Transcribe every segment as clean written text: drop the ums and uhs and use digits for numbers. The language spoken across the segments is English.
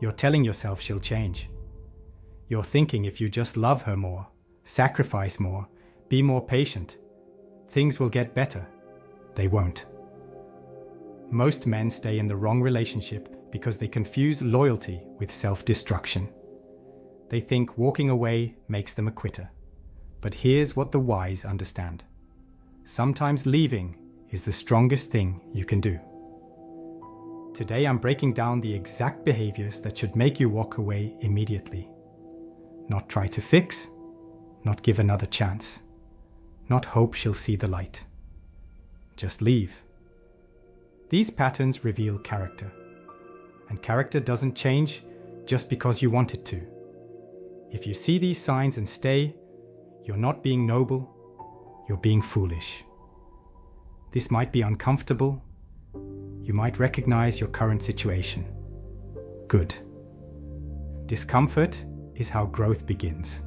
You're telling yourself she'll change. You're thinking if you just love her more, sacrifice more, be more patient, things will get better. They won't. Most men stay in the wrong relationship because they confuse loyalty with self-destruction. They think walking away makes them a quitter. But here's what the wise understand. Sometimes leaving is the strongest thing you can do. Today I'm breaking down the exact behaviors that should make you walk away immediately. Not try to fix, not give another chance, not hope she'll see the light. Just leave. These patterns reveal character. And character doesn't change just because you want it to. If you see these signs and stay, you're not being noble, you're being foolish. This might be uncomfortable. You might recognize your current situation. Good. Discomfort is how growth begins.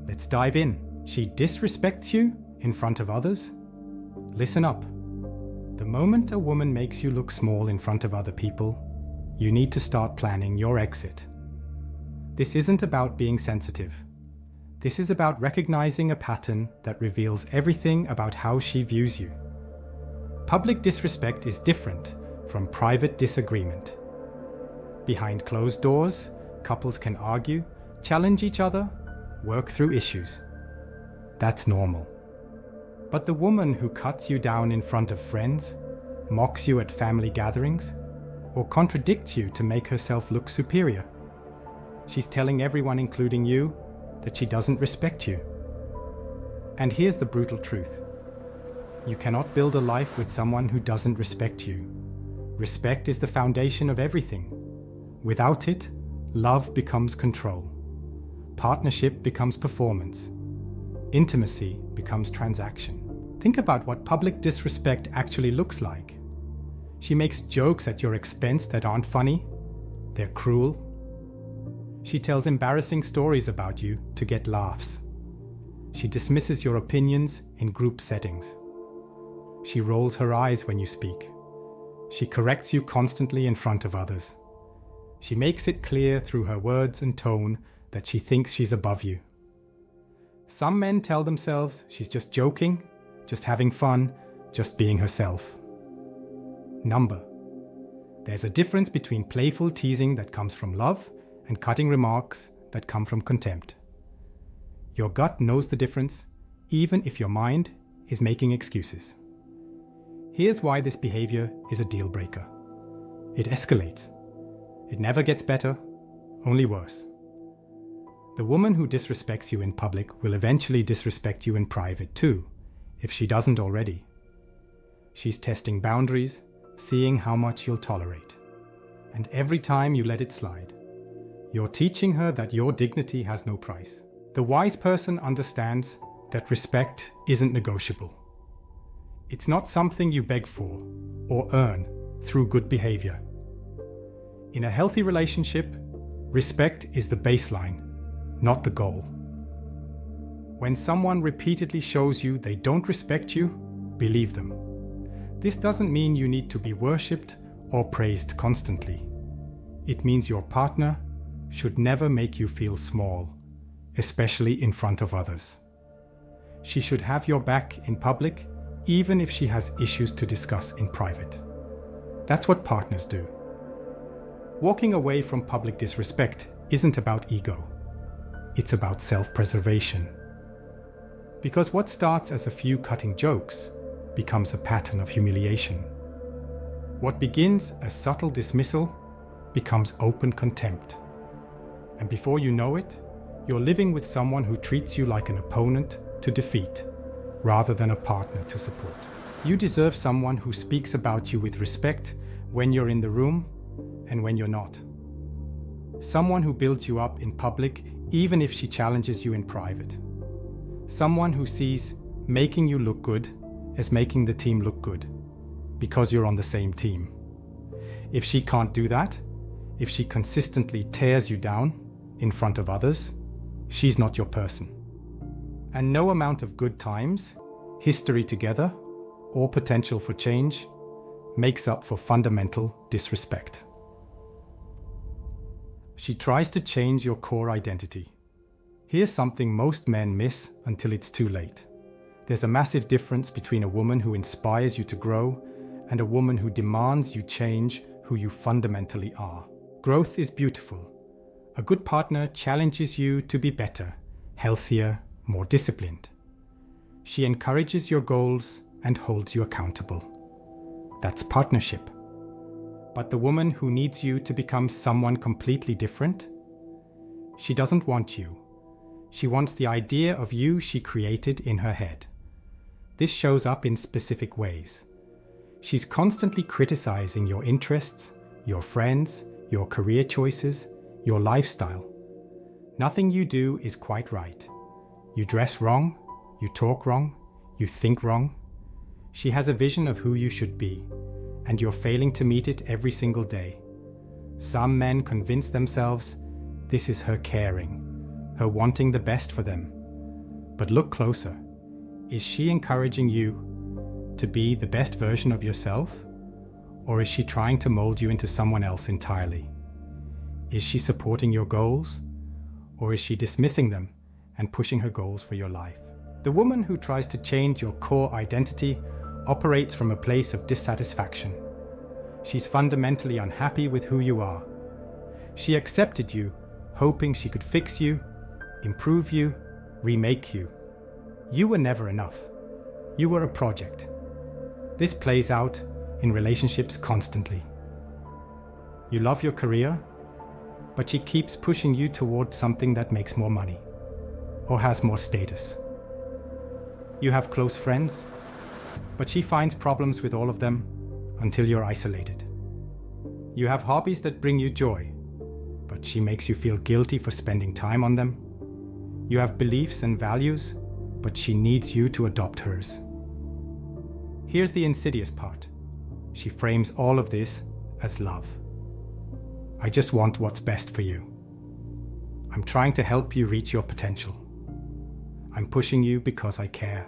Let's dive in. She disrespects you in front of others? Listen up. The moment a woman makes you look small in front of other people, you need to start planning your exit. This isn't about being sensitive. This is about recognizing a pattern that reveals everything about how she views you. Public disrespect is different from private disagreement. Behind closed doors, couples can argue, challenge each other, work through issues. That's normal. But the woman who cuts you down in front of friends, mocks you at family gatherings, or contradicts you to make herself look superior, she's telling everyone, including you, that she doesn't respect you. And here's the brutal truth. You cannot build a life with someone who doesn't respect you. Respect is the foundation of everything. Without it, love becomes control. Partnership becomes performance. Intimacy becomes transaction. Think about what public disrespect actually looks like. She makes jokes at your expense that aren't funny. They're cruel. She tells embarrassing stories about you to get laughs. She dismisses your opinions in group settings. She rolls her eyes when you speak. She corrects you constantly in front of others. She makes it clear through her words and tone that she thinks she's above you. Some men tell themselves she's just joking, just having fun, just being herself. Number. There's a difference between playful teasing that comes from love and cutting remarks that come from contempt. Your gut knows the difference, even if your mind is making excuses. Here's why this behavior is a deal breaker. It escalates. It never gets better, only worse. The woman who disrespects you in public will eventually disrespect you in private too, if she doesn't already. She's testing boundaries, seeing how much you'll tolerate. And every time you let it slide, you're teaching her that your dignity has no price. The wise person understands that respect isn't negotiable. It's not something you beg for or earn through good behavior. In a healthy relationship, respect is the baseline, not the goal. When someone repeatedly shows you they don't respect you, believe them. This doesn't mean you need to be worshipped or praised constantly. It means your partner should never make you feel small, especially in front of others. She should have your back in public, even if she has issues to discuss in private. That's what partners do. Walking away from public disrespect isn't about ego. It's about self-preservation. Because what starts as a few cutting jokes becomes a pattern of humiliation. What begins as subtle dismissal becomes open contempt. And before you know it, you're living with someone who treats you like an opponent to defeat, rather than a partner to support. You deserve someone who speaks about you with respect when you're in the room and when you're not. Someone who builds you up in public even if she challenges you in private. Someone who sees making you look good as making the team look good, because you're on the same team. If she can't do that, if she consistently tears you down in front of others, she's not your person. And no amount of good times, history together, or potential for change makes up for fundamental disrespect. She tries to change your core identity. Here's something most men miss until it's too late. There's a massive difference between a woman who inspires you to grow and a woman who demands you change who you fundamentally are. Growth is beautiful. A good partner challenges you to be better, healthier, more disciplined. She encourages your goals and holds you accountable. That's partnership. But the woman who needs you to become someone completely different? She doesn't want you. She wants the idea of you she created in her head. This shows up in specific ways. She's constantly criticizing your interests, your friends, your career choices, your lifestyle. Nothing you do is quite right. You dress wrong, you talk wrong, you think wrong. She has a vision of who you should be, and you're failing to meet it every single day. Some men convince themselves this is her caring, her wanting the best for them. But look closer. Is she encouraging you to be the best version of yourself? Or is she trying to mold you into someone else entirely? Is she supporting your goals? Or is she dismissing them and pushing her goals for your life? The woman who tries to change your core identity operates from a place of dissatisfaction. She's fundamentally unhappy with who you are. She accepted you, hoping she could fix you, improve you, remake you. You were never enough. You were a project. This plays out in relationships constantly. You love your career, but she keeps pushing you toward something that makes more money or has more status. You have close friends, but she finds problems with all of them until you're isolated. You have hobbies that bring you joy, but she makes you feel guilty for spending time on them. You have beliefs and values, but she needs you to adopt hers. Here's the insidious part. She frames all of this as love. I just want what's best for you. I'm trying to help you reach your potential. I'm pushing you because I care.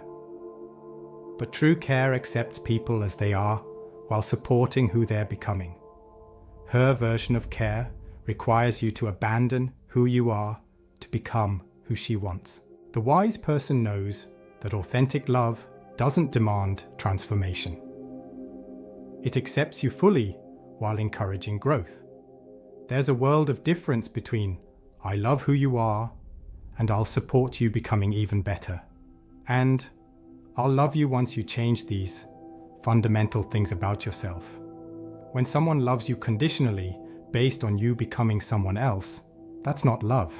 But true care accepts people as they are while supporting who they're becoming. Her version of care requires you to abandon who you are to become who she wants. The wise person knows that authentic love doesn't demand transformation. It accepts you fully while encouraging growth. There's a world of difference between I love who you are and I'll support you becoming even better, and I'll love you once you change these fundamental things about yourself. When someone loves you conditionally based on you becoming someone else, that's not love.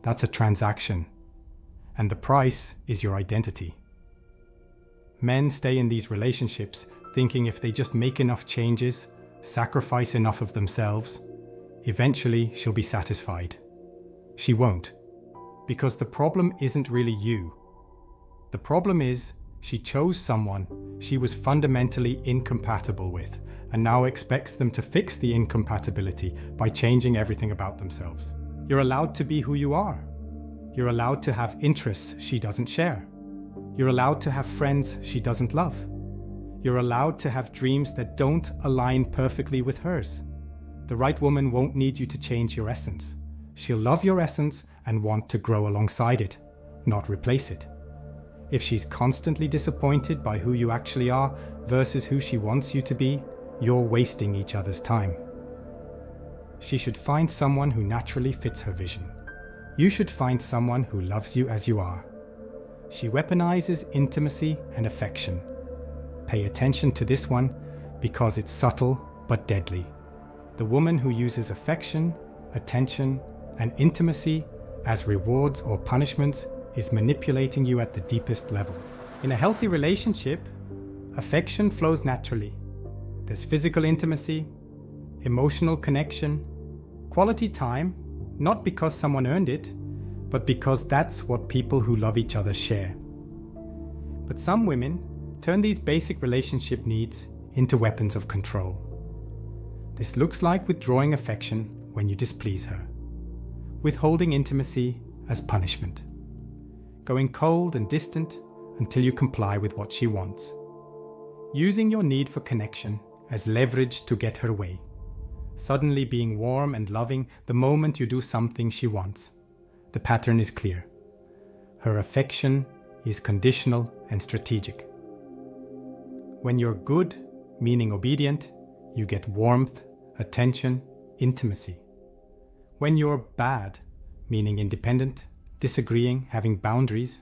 That's a transaction, and the price is your identity. Men stay in these relationships thinking if they just make enough changes, sacrifice enough of themselves, eventually she'll be satisfied. She won't, because the problem isn't really you. The problem is she chose someone she was fundamentally incompatible with and now expects them to fix the incompatibility by changing everything about themselves. You're allowed to be who you are. You're allowed to have interests she doesn't share. You're allowed to have friends she doesn't love. You're allowed to have dreams that don't align perfectly with hers. The right woman won't need you to change your essence. She'll love your essence and want to grow alongside it, not replace it. If she's constantly disappointed by who you actually are versus who she wants you to be, you're wasting each other's time. She should find someone who naturally fits her vision. You should find someone who loves you as you are. She weaponizes intimacy and affection. Pay attention to this one because it's subtle but deadly. The woman who uses affection, attention, and intimacy as rewards or punishments is manipulating you at the deepest level. In a healthy relationship, affection flows naturally. There's physical intimacy, emotional connection, quality time, not because someone earned it, but because that's what people who love each other share. But some women turn these basic relationship needs into weapons of control. This looks like withdrawing affection when you displease her, withholding intimacy as punishment, going cold and distant until you comply with what she wants, using your need for connection as leverage to get her way, suddenly being warm and loving the moment you do something she wants. The pattern is clear. Her affection is conditional and strategic. When you're good, meaning obedient, you get warmth, attention, intimacy. When you're bad, meaning independent, disagreeing, having boundaries,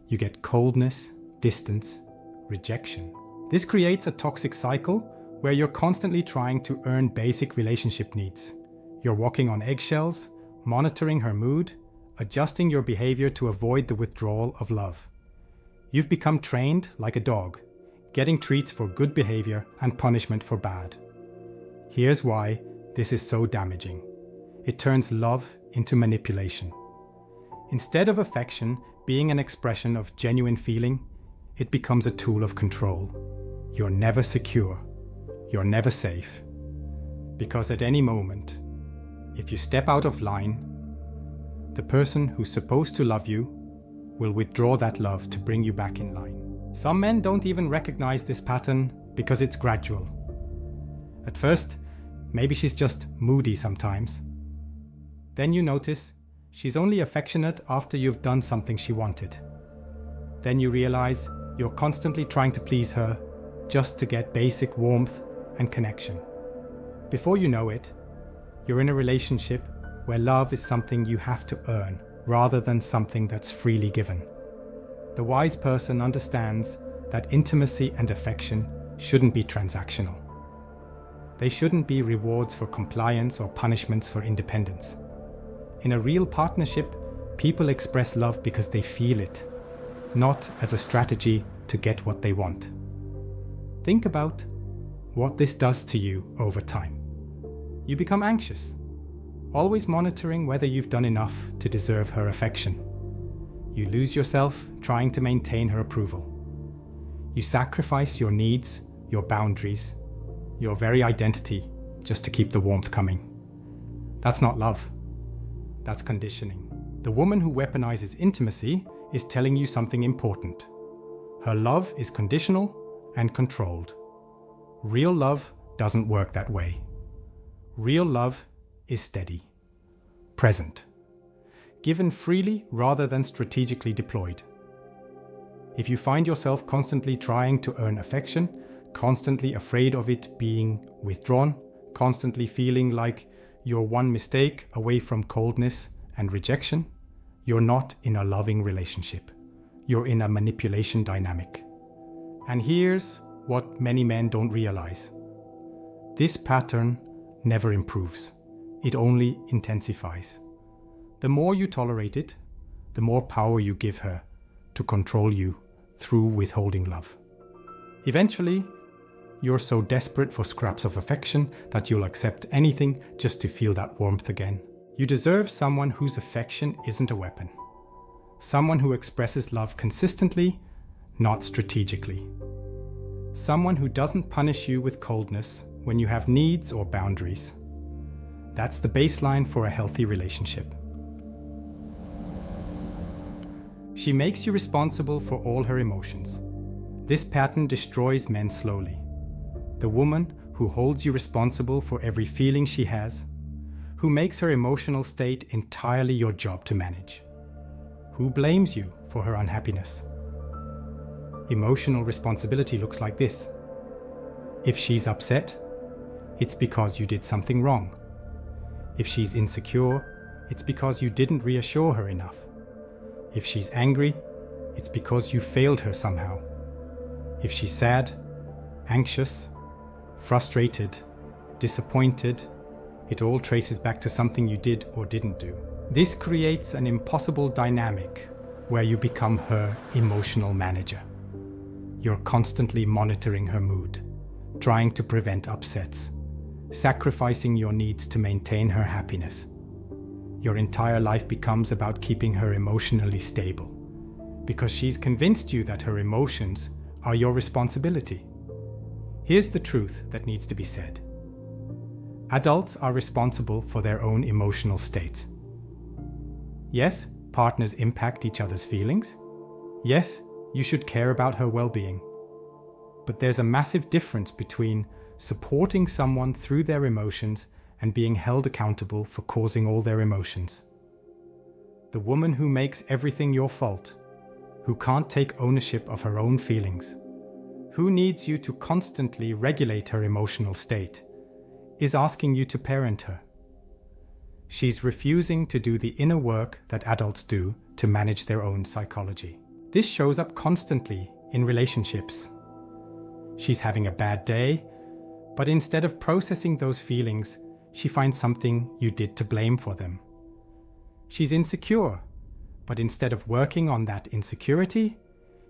you get coldness, distance, rejection. This creates a toxic cycle where you're constantly trying to earn basic relationship needs. You're walking on eggshells, monitoring her mood, adjusting your behavior to avoid the withdrawal of love. You've become trained like a dog, getting treats for good behavior and punishment for bad. Here's why this is so damaging. It turns love into manipulation. Instead of affection being an expression of genuine feeling, it becomes a tool of control. You're never secure. You're never safe. Because at any moment, if you step out of line, the person who's supposed to love you will withdraw that love to bring you back in line. Some men don't even recognize this pattern because it's gradual. At first, maybe she's just moody sometimes. Then you notice she's only affectionate after you've done something she wanted. Then you realize you're constantly trying to please her just to get basic warmth and connection. Before you know it, you're in a relationship where love is something you have to earn rather than something that's freely given. The wise person understands that intimacy and affection shouldn't be transactional. They shouldn't be rewards for compliance or punishments for independence. In a real partnership, people express love because they feel it, not as a strategy to get what they want. Think about what this does to you over time. You become anxious, always monitoring whether you've done enough to deserve her affection. You lose yourself trying to maintain her approval. You sacrifice your needs, your boundaries, your very identity just to keep the warmth coming. That's not love. That's conditioning. The woman who weaponizes intimacy is telling you something important. Her love is conditional and controlled. Real love doesn't work that way. Real love is steady, present, given freely rather than strategically deployed. If you find yourself constantly trying to earn affection, constantly afraid of it being withdrawn, constantly feeling like you're one mistake away from coldness and rejection, you're not in a loving relationship. You're in a manipulation dynamic. And here's what many men don't realize. This pattern never improves. It only intensifies. The more you tolerate it, the more power you give her to control you through withholding love. Eventually, you're so desperate for scraps of affection that you'll accept anything just to feel that warmth again. You deserve someone whose affection isn't a weapon. Someone who expresses love consistently, not strategically. Someone who doesn't punish you with coldness when you have needs or boundaries. That's the baseline for a healthy relationship. She makes you responsible for all her emotions. This pattern destroys men slowly. The woman who holds you responsible for every feeling she has, who makes her emotional state entirely your job to manage, who blames you for her unhappiness. Emotional responsibility looks like this. If she's upset, it's because you did something wrong. If she's insecure, it's because you didn't reassure her enough. If she's angry, it's because you failed her somehow. If she's sad, anxious, frustrated, disappointed, it all traces back to something you did or didn't do. This creates an impossible dynamic where you become her emotional manager. You're constantly monitoring her mood, trying to prevent upsets, sacrificing your needs to maintain her happiness. Your entire life becomes about keeping her emotionally stable, because she's convinced you that her emotions are your responsibility. Here's the truth that needs to be said. Adults are responsible for their own emotional states. Yes, partners impact each other's feelings. Yes, you should care about her well-being. But there's a massive difference between supporting someone through their emotions and being held accountable for causing all their emotions. The woman who makes everything your fault, who can't take ownership of her own feelings, who needs you to constantly regulate her emotional state, is asking you to parent her. She's refusing to do the inner work that adults do to manage their own psychology. This shows up constantly in relationships. She's having a bad day, but instead of processing those feelings, she finds something you did to blame for them. She's insecure, but instead of working on that insecurity,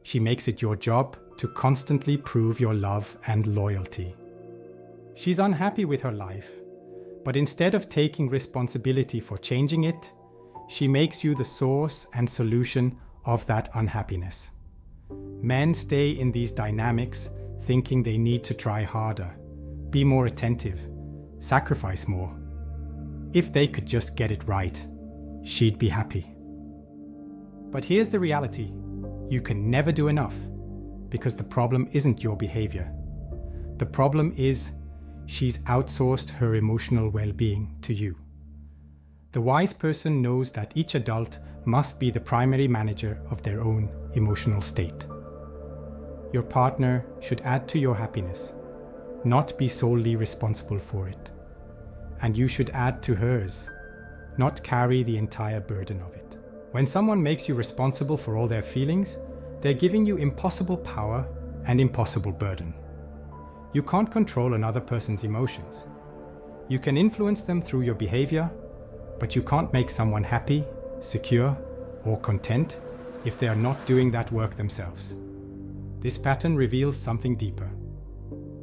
she makes it your job to constantly prove your love and loyalty. She's unhappy with her life, but instead of taking responsibility for changing it, she makes you the source and solution of that unhappiness. Men stay in these dynamics thinking they need to try harder, be more attentive, sacrifice more. If they could just get it right, she'd be happy. But here's the reality. You can never do enough, because the problem isn't your behavior. The problem is she's outsourced her emotional well-being to you. The wise person knows that each adult must be the primary manager of their own emotional state. Your partner should add to your happiness, not be solely responsible for it. And you should add to hers, not carry the entire burden of it. When someone makes you responsible for all their feelings, they're giving you impossible power and impossible burden. You can't control another person's emotions. You can influence them through your behavior, but you can't make someone happy, secure, or content if they are not doing that work themselves. This pattern reveals something deeper: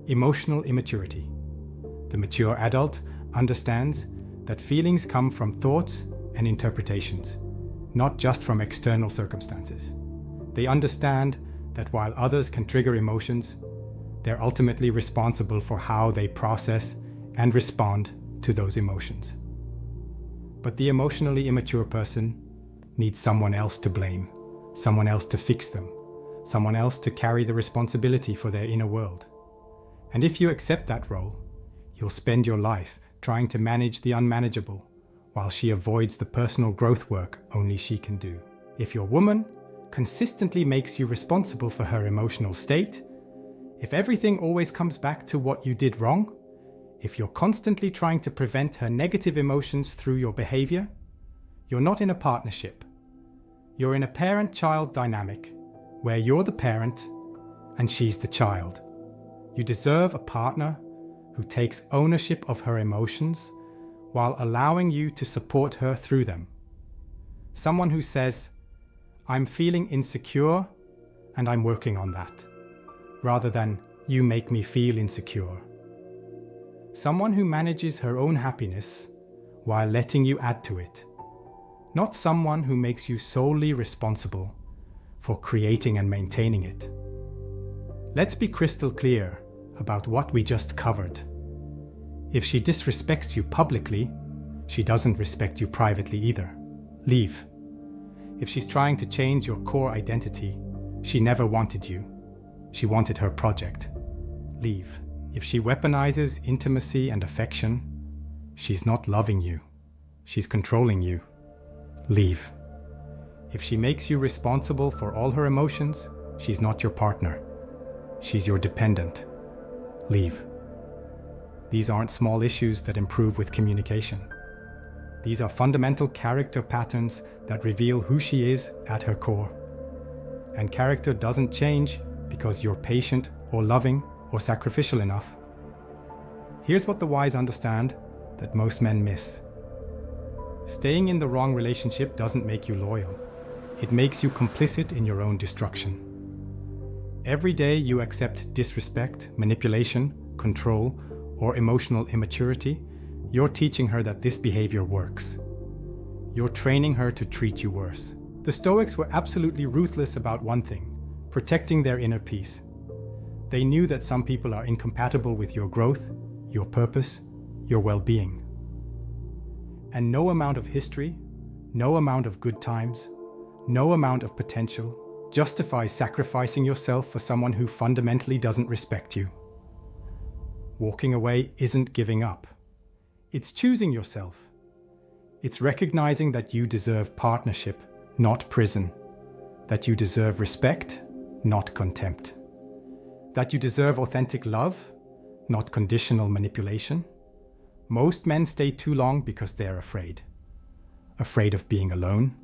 emotional immaturity. The mature adult understands that feelings come from thoughts and interpretations, not just from external circumstances. They understand that while others can trigger emotions, they're ultimately responsible for how they process and respond to those emotions. But the emotionally immature person needs someone else to blame, someone else to fix them, someone else to carry the responsibility for their inner world. And if you accept that role, you'll spend your life trying to manage the unmanageable, while she avoids the personal growth work only she can do. If your woman consistently makes you responsible for her emotional state, if everything always comes back to what you did wrong, if you're constantly trying to prevent her negative emotions through your behavior, you're not in a partnership. You're in a parent-child dynamic where you're the parent and she's the child. You deserve a partner who takes ownership of her emotions while allowing you to support her through them. Someone who says, "I'm feeling insecure and I'm working on that," rather than "you make me feel insecure." Someone who manages her own happiness while letting you add to it. Not someone who makes you solely responsible for creating and maintaining it. Let's be crystal clear about what we just covered. If she disrespects you publicly, she doesn't respect you privately either. Leave. If she's trying to change your core identity, she never wanted you. She wanted her project. Leave. If she weaponizes intimacy and affection, she's not loving you. She's controlling you. Leave. If she makes you responsible for all her emotions, she's not your partner. She's your dependent. Leave. These aren't small issues that improve with communication. These are fundamental character patterns that reveal who she is at her core. And character doesn't change because you're patient or loving or sacrificial enough. Here's what the wise understand that most men miss. Staying in the wrong relationship doesn't make you loyal. It makes you complicit in your own destruction. Every day you accept disrespect, manipulation, control, or emotional immaturity, you're teaching her that this behavior works. You're training her to treat you worse. The Stoics were absolutely ruthless about one thing: protecting their inner peace. They knew that some people are incompatible with your growth, your purpose, your well-being. And no amount of history, no amount of good times, no amount of potential justifies sacrificing yourself for someone who fundamentally doesn't respect you. Walking away isn't giving up. It's choosing yourself. It's recognizing that you deserve partnership, not prison. That you deserve respect, not contempt. That you deserve authentic love, not conditional manipulation. Most men stay too long because they're afraid. Afraid of being alone.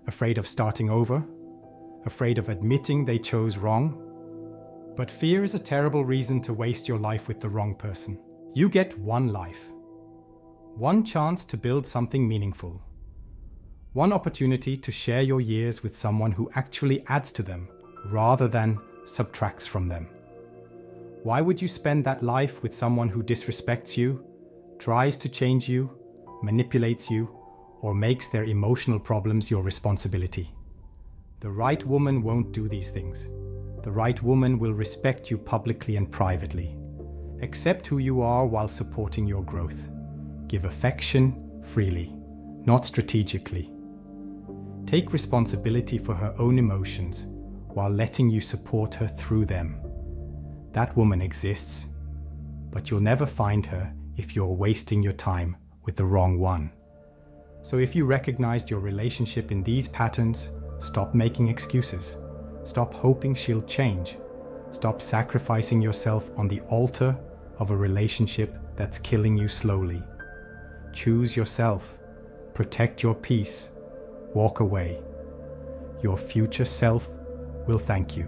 Afraid of starting over. Afraid of admitting they chose wrong. But fear is a terrible reason to waste your life with the wrong person. You get one life. One chance to build something meaningful. One opportunity to share your years with someone who actually adds to them rather than subtracts from them. Why would you spend that life with someone who disrespects you, tries to change you, manipulates you, or makes their emotional problems your responsibility? The right woman won't do these things. The right woman will respect you publicly and privately. Accept who you are while supporting your growth. Give affection freely, not strategically. Take responsibility for her own emotions while letting you support her through them. That woman exists, but you'll never find her if you're wasting your time with the wrong one. So if you recognized your relationship in these patterns, stop making excuses. Stop hoping she'll change. Stop sacrificing yourself on the altar of a relationship that's killing you slowly. Choose yourself. Protect your peace. Walk away. Your future self will thank you.